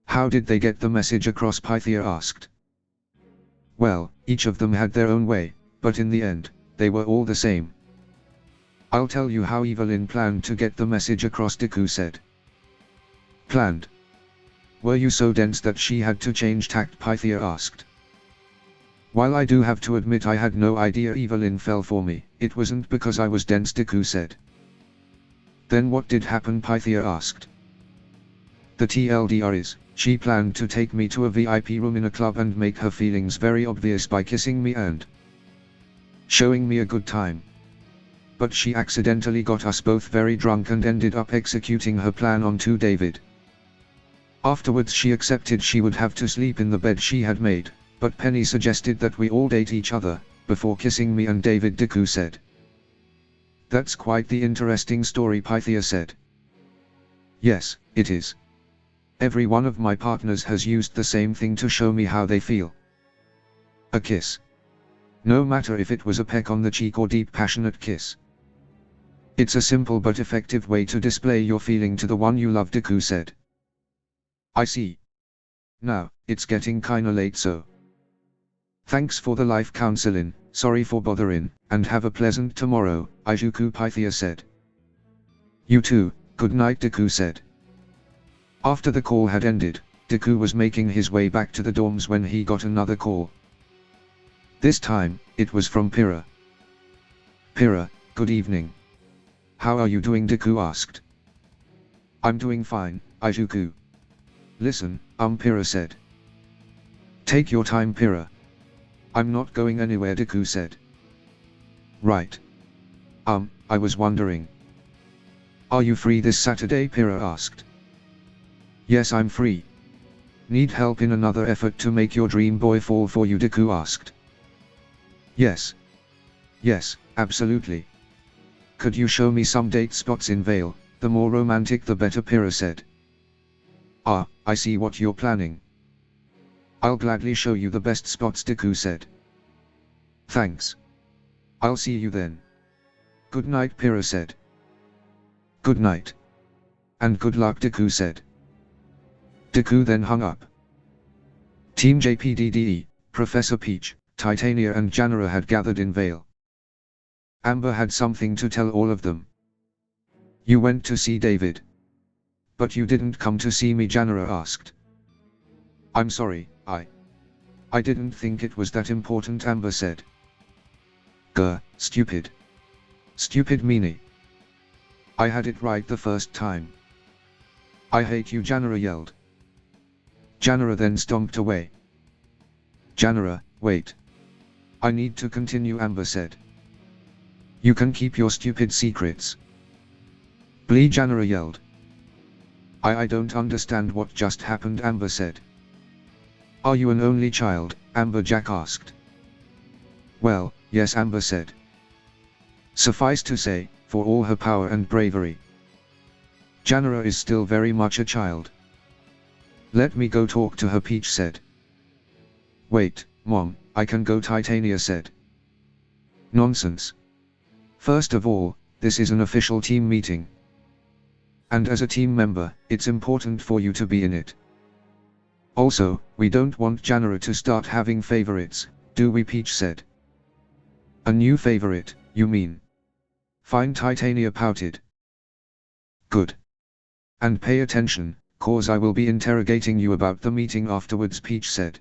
How did they get the message across? Pythia asked. Well, each of them had their own way, but in the end, they were all the same. I'll tell you how Evelyn planned to get the message across, Deku said. Planned? Were you so dense that she had to change tact? Pythia asked. While I do have to admit I had no idea Evelyn fell for me, it wasn't because I was dense, Deku said. Then what did happen? Pythia asked. The TLDR is, she planned to take me to a VIP room in a club and make her feelings very obvious by kissing me and showing me a good time. But she accidentally got us both very drunk and ended up executing her plan onto David. Afterwards she accepted she would have to sleep in the bed she had made, but Penny suggested that we all date each other, before kissing me and David, Deku said. That's quite the interesting story, Pythia said. Yes, it is. Every one of my partners has used the same thing to show me how they feel. A kiss. No matter if it was a peck on the cheek or deep passionate kiss. It's a simple but effective way to display your feeling to the one you love, Deku said. I see. Now, it's getting kinda late, so thanks for the life counseling, sorry for bothering, and have a pleasant tomorrow, Izuku, Pythia said. You too, good night, Deku said. After the call had ended, Deku was making his way back to the dorms when he got another call. This time, it was from Pyrrha. Pyrrha, good evening. How are you doing? Deku asked. I'm doing fine, Izuku. Listen, Pyrrha said. Take your time, Pyrrha. I'm not going anywhere, Deku said. Right. I was wondering. Are you free this Saturday? Pyrrha asked. Yes, I'm free. Need help in another effort to make your dream boy fall for you? Deku asked. Yes. Yes, absolutely. Could you show me some date spots in Vale? The more romantic the better, Pyrrha said. Ah, I see what you're planning. I'll gladly show you the best spots, Deku said. Thanks. I'll see you then. Good night, Pyrrha said. Good night. And good luck, Deku said. Deku then hung up. Team JPDE, Professor Peach, Titania and Janera had gathered in Vale. Amber had something to tell all of them. You went to see David. But you didn't come to see me, Janera asked. I'm sorry, I didn't think it was that important, Amber said. Grr, stupid. Stupid meanie. I had it right the first time. I hate you, Janera yelled. Janera then stomped away. Janera, wait. I need to continue, Amber said. You can keep your stupid secrets. Blee, Janera yelled. I don't understand what just happened, Amber said. Are you an only child? Amber Jack asked. Well, yes, Amber said. Suffice to say, for all her power and bravery, Janera is still very much a child. Let me go talk to her, Peach said. Wait, Mom, I can go, Titania said. Nonsense. First of all, this is an official team meeting. And as a team member, it's important for you to be in it. Also, we don't want Janera to start having favorites, do we? Peach said. A new favorite, you mean? Fine, Titania pouted. Good. And pay attention, cause I will be interrogating you about the meeting afterwards, Peach said.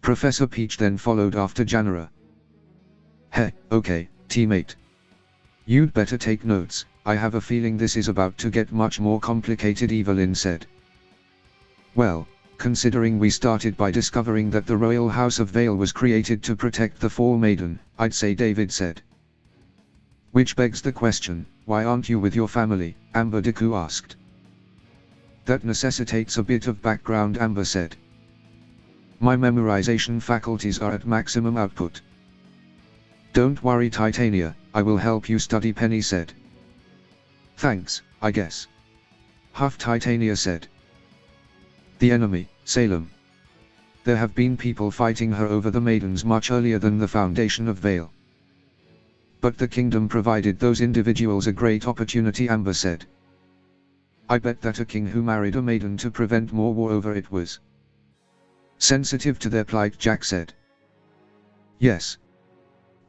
Professor Peach then followed after Janera. Hey, okay, teammate. You'd better take notes, I have a feeling this is about to get much more complicated, Evelyn said. Well, considering we started by discovering that the Royal House of Vale was created to protect the Fall Maiden, I'd say, David said. Which begs the question, why aren't you with your family? Amber Deku asked. That necessitates a bit of background, Amber said. My memorization faculties are at maximum output. Don't worry, Titania, I will help you study, Penny said. Thanks, I guess. Huff, Titania said. The enemy, Salem. There have been people fighting her over the maidens much earlier than the foundation of Vale. But the kingdom provided those individuals a great opportunity, Amber said. I bet that a king who married a maiden to prevent more war over it was sensitive to their plight, Jack said. Yes.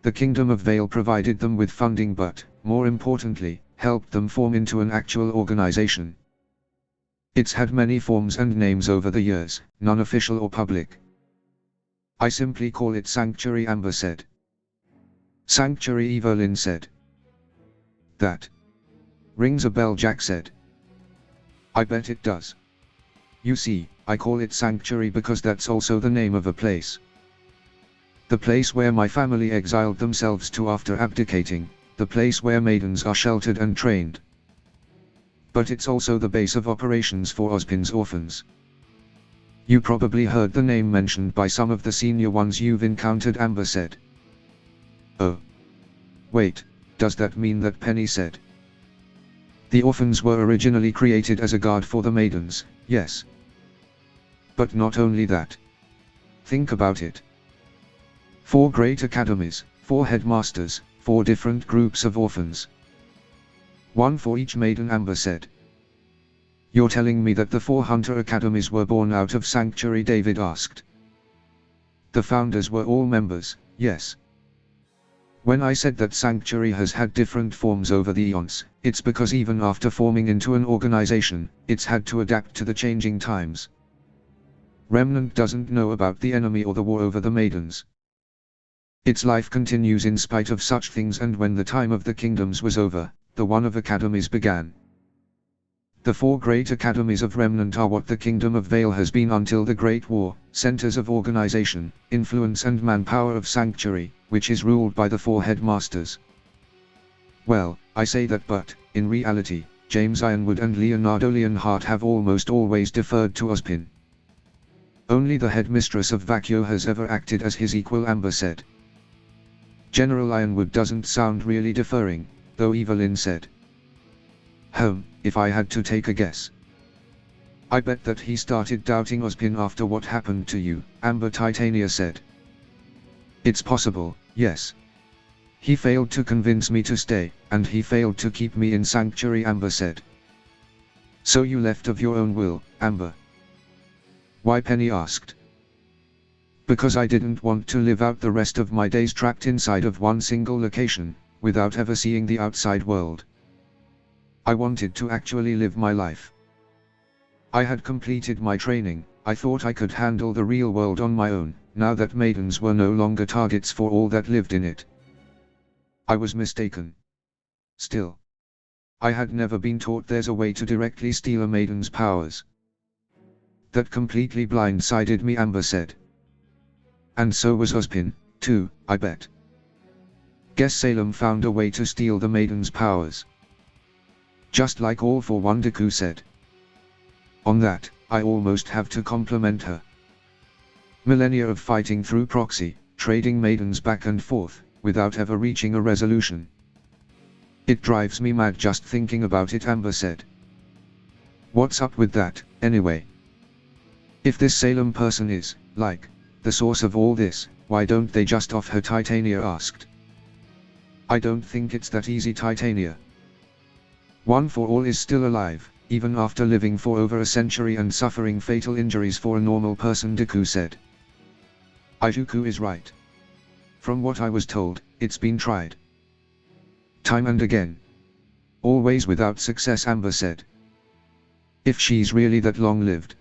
The Kingdom of Vale provided them with funding but, more importantly, helped them form into an actual organization. It's had many forms and names over the years, none official or public. I simply call it Sanctuary, Amber said. Sanctuary, Evelyn said. That rings a bell, Jack said. I bet it does. You see, I call it Sanctuary because that's also the name of a place. The place where my family exiled themselves to after abdicating, the place where maidens are sheltered and trained. But it's also the base of operations for Ozpin's orphans. You probably heard the name mentioned by some of the senior ones you've encountered, Amber said. Oh. Wait, does that mean that Penny said? The orphans were originally created as a guard for the maidens, yes. But not only that. Think about it. 4 great academies, 4 headmasters, 4 different groups of orphans. 1 for each maiden, Amber said. You're telling me that the 4 hunter academies were born out of Sanctuary, David asked. The founders were all members, yes. When I said that Sanctuary has had different forms over the eons, it's because even after forming into an organization, it's had to adapt to the changing times. Remnant doesn't know about the enemy or the war over the maidens. Its life continues in spite of such things, and when the time of the kingdoms was over, the one of academies began. The 4 great academies of Remnant are what the Kingdom of Vale has been until the Great War, centers of organization, influence and manpower of Sanctuary, which is ruled by the 4 headmasters. Well, I say that, but, in reality, James Ironwood and Leonardo Leonhardt have almost always deferred to Ozpin. Only the headmistress of Vacuo has ever acted as his equal, Amber said. General Ironwood doesn't sound really deferring, though, Evelyn said. If I had to take a guess. I bet that he started doubting Ozpin after what happened to you, Amber Titania said. It's possible, yes. He failed to convince me to stay, and he failed to keep me in Sanctuary, Amber said. So you left of your own will, Amber? Why, Penny asked. Because I didn't want to live out the rest of my days trapped inside of one single location, without ever seeing the outside world. I wanted to actually live my life. I had completed my training, I thought I could handle the real world on my own, now that maidens were no longer targets for all that lived in it. I was mistaken. Still. I had never been taught there's a way to directly steal a maiden's powers. That completely blindsided me, Amber said. And so was Ozpin, too, I bet. Guess Salem found a way to steal the maiden's powers. Just like All for One, Deku said. On that, I almost have to compliment her. Millennia of fighting through proxy, trading maidens back and forth, without ever reaching a resolution. It drives me mad just thinking about it, Amber said. What's up with that, anyway? If this Salem person is, like, the source of all this, why don't they just off her, Titania asked. I don't think it's that easy, Titania. One for All is still alive, even after living for over a century and suffering fatal injuries for a normal person, Deku said. Izuku is right. From what I was told, it's been tried. Time and again. Always without success, Amber said. If she's really that long-lived.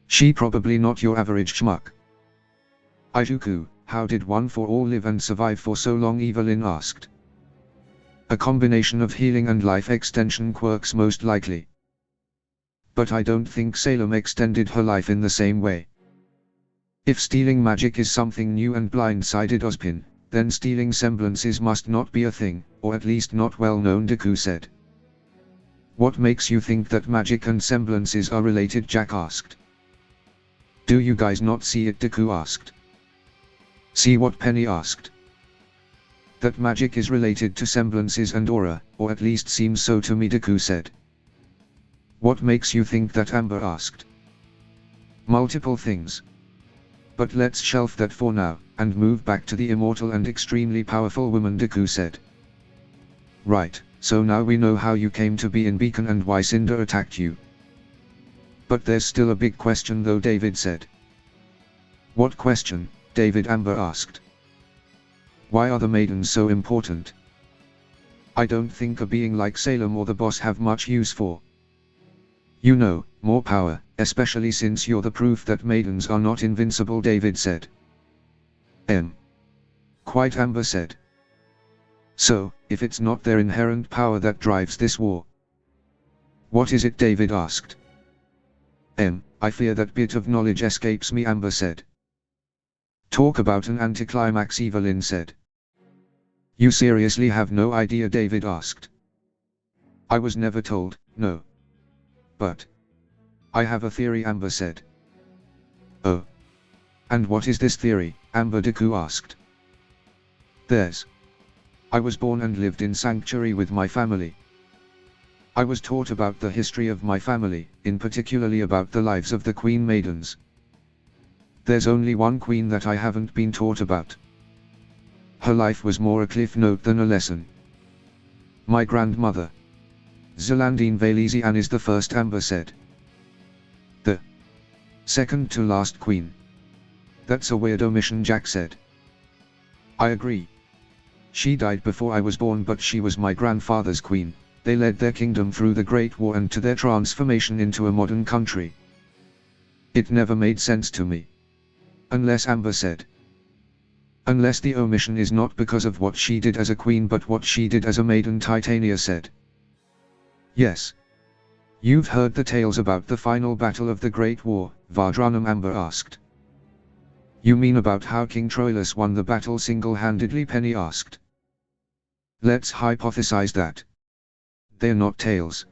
She probably not your average schmuck. Izuku, how did One for All live and survive for so long, Evelyn asked. A combination of healing and life extension quirks most likely. But I don't think Salem extended her life in the same way. If stealing magic is something new and blindsided Ozpin, then stealing semblances must not be a thing, or at least not well known, Deku said. What makes you think that magic and semblances are related, Jack asked. Do you guys not see it, Deku asked. See what, Penny asked. That magic is related to semblances and aura, or at least seems so to me, Deku said. What makes you think that, Amber asked. Multiple things. But let's shelf that for now, and move back to the immortal and extremely powerful woman, Deku said. Right, so now we know how you came to be in Beacon and why Cinder attacked you. But there's still a big question though, David said. What question? David Amber asked. Why are the maidens so important? I don't think a being like Salem or the boss have much use for. You know, more power, especially since you're the proof that maidens are not invincible, David said. Quite, Amber said. So, if it's not their inherent power that drives this war, what is it? David asked. I fear that bit of knowledge escapes me, Amber said. Talk about an anticlimax, Evelyn said. You seriously have no idea? David asked. I was never told, no. But I have a theory, Amber said. Oh. And what is this theory? Amber, Deku asked. I was born and lived in Sanctuary with my family. I was taught about the history of my family, in particularly about the lives of the Queen Maidens. There's only one queen that I haven't been taught about. Her life was more a cliff note than a lesson. My grandmother, Zelandine Valesian, is the first, Amber said. The second to last queen. That's a weird omission, Jack said. I agree. She died before I was born, but she was my grandfather's queen. They led their kingdom through the Great War and to their transformation into a modern country. It never made sense to me. Unless, Amber said. Unless the omission is not because of what she did as a queen but what she did as a maiden, Titania said. Yes. You've heard the tales about the final battle of the Great War, Vardranum, Amber asked. You mean about how King Troilus won the battle single-handedly, Penny asked. Let's hypothesize that they're not tales.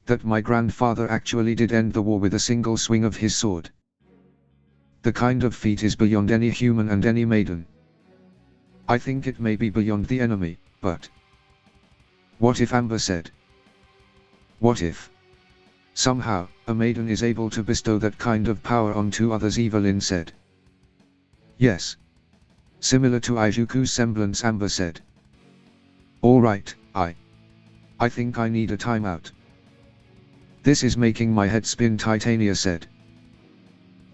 That my grandfather actually did end the war with a single swing of his sword. The kind of feat is beyond any human and any maiden. I think it may be beyond the enemy, but what if, Amber said. What if somehow a maiden is able to bestow that kind of power on two others, Evelyn said. Yes. Similar to Izuku's semblance, Amber said. Alright, I think I need a timeout. This is making my head spin, Titania said.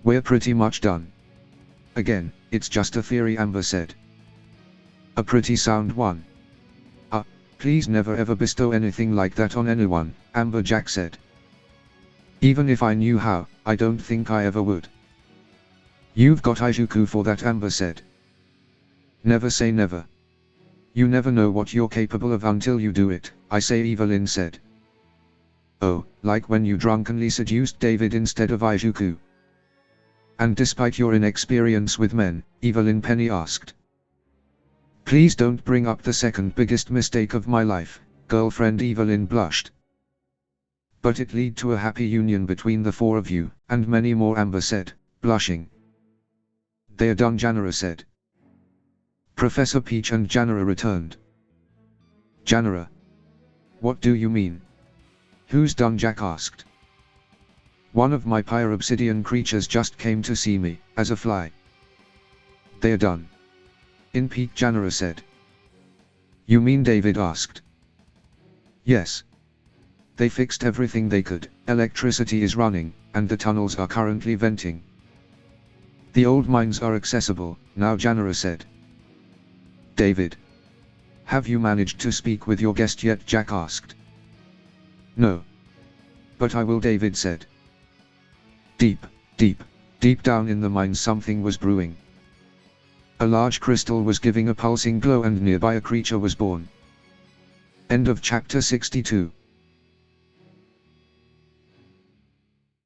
We're pretty much done. Again, it's just a theory, Amber said. A pretty sound one. Please never ever bestow anything like that on anyone, Amber, Jack said. Even if I knew how, I don't think I ever would. You've got Izuku for that, Amber said. Never say never. You never know what you're capable of until you do it, I say, Evelyn said. Oh, like when you drunkenly seduced David instead of Izuku. And despite your inexperience with men, Evelyn, Penny asked. Please don't bring up the second biggest mistake of my life, girlfriend, Evelyn blushed. But it led to a happy union between the four of you, and many more, Amber said, blushing. They're done, Janera said. Professor Peach and Janera returned. Janera. What do you mean? Who's done? Jack asked. One of my pyro-obsidian creatures just came to see me, as a fly. They're done. In peak, Janera said. You mean? David asked. Yes. They fixed everything they could, electricity is running, and the tunnels are currently venting. The old mines are accessible, now, Janera said. David. Have you managed to speak with your guest yet? Jack asked. No. But I will, David said. Deep down in the mines something was brewing. A large crystal was giving a pulsing glow and nearby a creature was born. End of chapter 62.